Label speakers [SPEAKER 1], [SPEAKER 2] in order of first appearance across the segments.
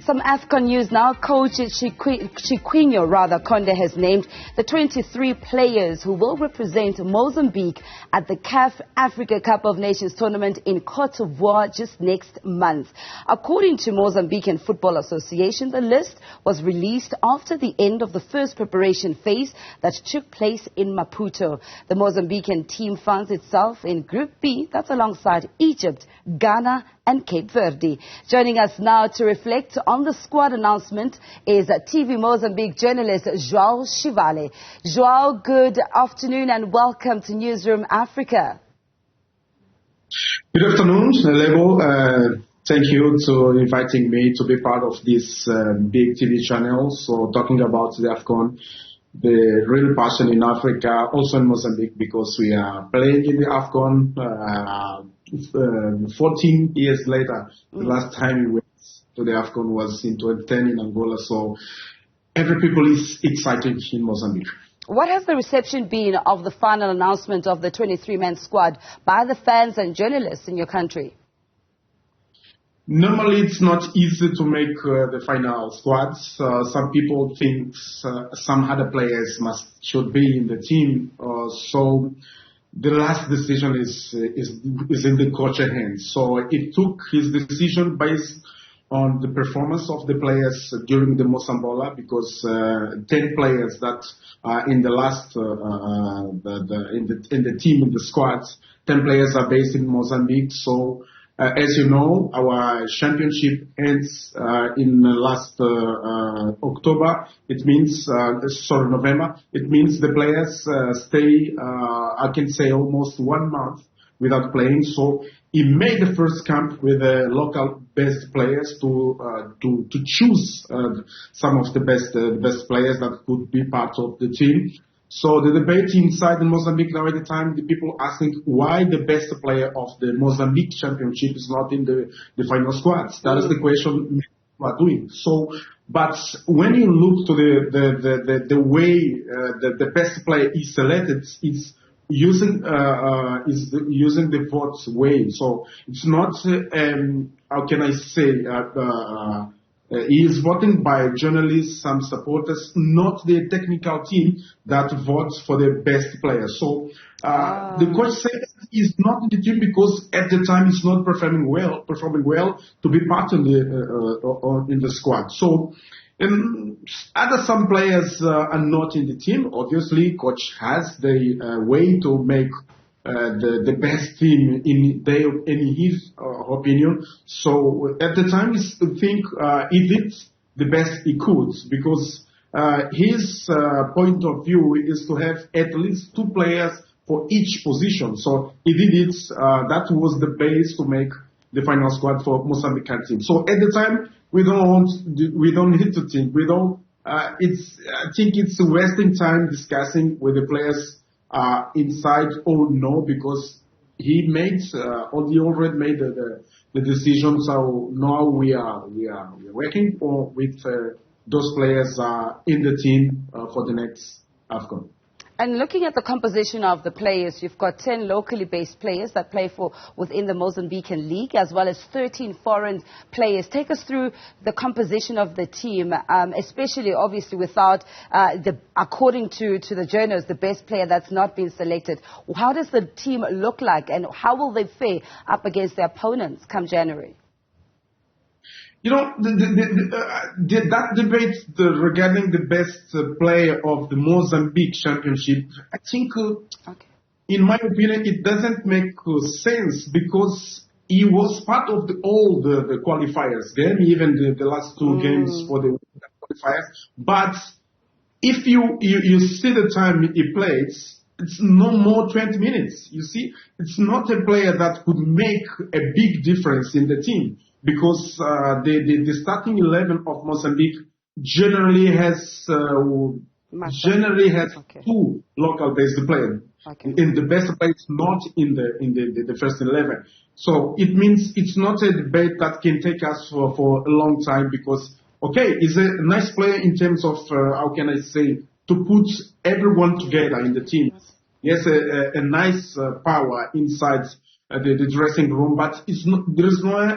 [SPEAKER 1] Some Afcon news now. Coach Chiquinho Conde has named the 23 players who will represent Mozambique at the CAF Africa Cup of Nations tournament in Cote d'Ivoire just next month. According to Mozambican Football Association, the list was released after the end of the first preparation phase that took place in Maputo. The Mozambican team finds itself in Group B, that's alongside Egypt, Ghana and Cape Verde. Joining us now to reflect on the squad announcement is TV Mozambique journalist João Chivale. João, good afternoon and welcome to Newzroom Afrika.
[SPEAKER 2] Good afternoon, Lebo. Thank you for inviting me to be part of this big TV channel. So talking about the Afcon, the real passion in Africa, also in Mozambique, because we are playing in the Afcon 14 years later. The last time we went to the Afcon was in 2010 in Angola. So every people is excited in Mozambique.
[SPEAKER 1] What has the reception been of the final announcement of the 23-man squad by the fans and journalists in your country?
[SPEAKER 2] Normally, it's not easy to make the final squads. Some people think some other players should be in the team. So the last decision is in the coach's hands. So it took his decision based on the performance of the players during the Mozambola, because 10 players that are in the last in the team, in the squads, 10 players are based in Mozambique. So as you know, our championship ends in last October. It means, November. It means the players stay, I can say, almost 1 month without playing. So he made the first camp with the local best players to choose some of the best players that could be part of the team. So the debate inside the Mozambique now at the time, the people asking why the best player of the Mozambique championship is not in the final squads. That is the question we are doing. So, but when you look to the way the best player is selected, it's using the votes way. So it's not how can I say he is voting by journalists, some supporters, not the technical team that votes for the best player. So the coach says he's not in the team because at the time he's not performing well to be part in the squad. So some players are not in the team. Obviously, coach has the way to make the best team in his opinion. So at the time, I think he did the best he could, because his point of view is to have at least 2 players for each position. So he did it. That was the base to make the final squad for Mozambican team. So at the time, we don't need to think. I think it's wasting time discussing with the players inside or no, because he already made the decision. So now we are working with those players in the team for the next Afcon.
[SPEAKER 1] And looking at the composition of the players, you've got 10 locally based players that play within the Mozambican league, as well as 13 foreign players. Take us through the composition of the team, especially obviously without, according to the journals, the best player that's not been selected. How does the team look like, and how will they fare up against their opponents come January?
[SPEAKER 2] You know, that debate regarding the best player of the Mozambique championship, I think, in my opinion, it doesn't make sense, because he was part of all the qualifiers game, even the last 2 games for the qualifiers. But if you see the time he plays, it's no more 20 minutes. You see, it's not a player that could make a big difference in the team, because the starting 11 of Mozambique generally has 2 local-based players. In the best players not in the first 11. So it means it's not a debate that can take us for a long time, because he's a nice player in terms of how can I say, to put everyone together in the team. He has a nice power inside the dressing room, but there is no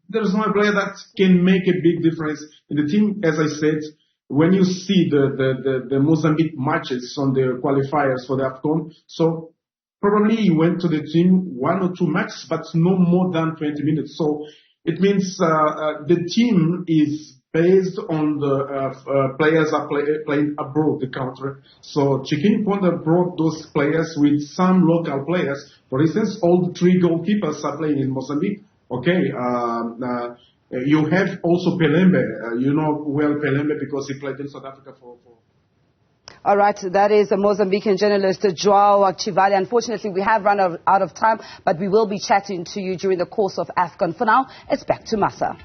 [SPEAKER 2] there's no player that can make a big difference in the team. As I said, when you see the Mozambique matches on the qualifiers for the Afcon, so probably he went to the team 1 or 2 matches, but no more than 20 minutes. So it means the team is based on the players are playing abroad the country. So Chiquinho Conde brought those players with some local players. For instance, all the 3 goalkeepers are playing in Mozambique. Okay, you have also Pelembe. You know well Pelembe because he played in South Africa for.
[SPEAKER 1] All right, that is a Mozambican journalist, João Chivale. Unfortunately, we have run out of time, but we will be chatting to you during the course of Afcon. For now, it's back to Masa.